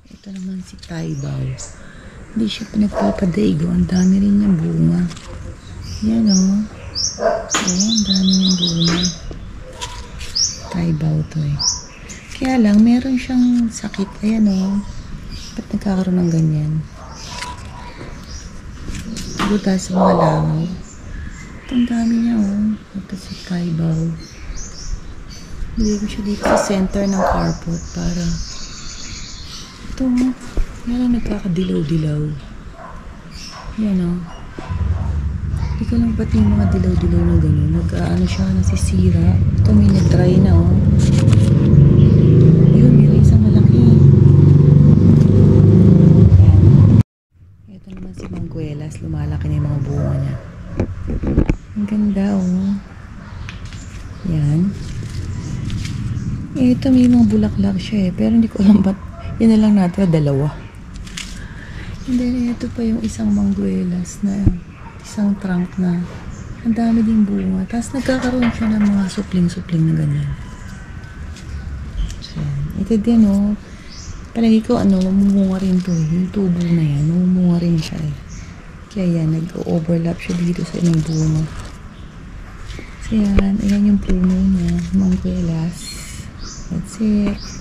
Ito naman si Taibaw. Hindi siya pinagpapadaigo. Ang dami rin niyang bunga. Yan o. Ang dami niyang bunga. Taibaw to eh. Kaya lang, meron siyang sakit. Ayan o. Ba't nagkakaroon ng ganyan? Buta sa mga langaw. Ito ang dami niya o. Ito si Taibaw. Bili ko siya dito sa center ng carport para ito o. Yan nagkakadilaw-dilaw. Yan o. Hindi ko lang pati yung mga dilaw-dilaw na gano'n. Nag-ano siya, nasisira. Ito may nag-dry na o. Yun, yung isang malaki. Ito naman si Mangkuelas. Lumalaki na yung mga bunga niya. Ang ganda o. Yan. Ito may mga bulaklak siya eh. Pero hindi ko alam ba't yan na lang natin dalawa. And then, ito pa yung isang mangguelas na isang trunk na ang dami ding bunga. Tapos, nagkakaroon siya ng mga supling-supling na ganyan. So, ito din, oh. Palagi ko, mamumunga rin to eh. Yung tubo na yan, mamumunga rin siya eh. Kaya yan, nag-overlap siya dito sa ilang bunga. So, yan. Ayan yung puno niya. Mangguelas. That's it.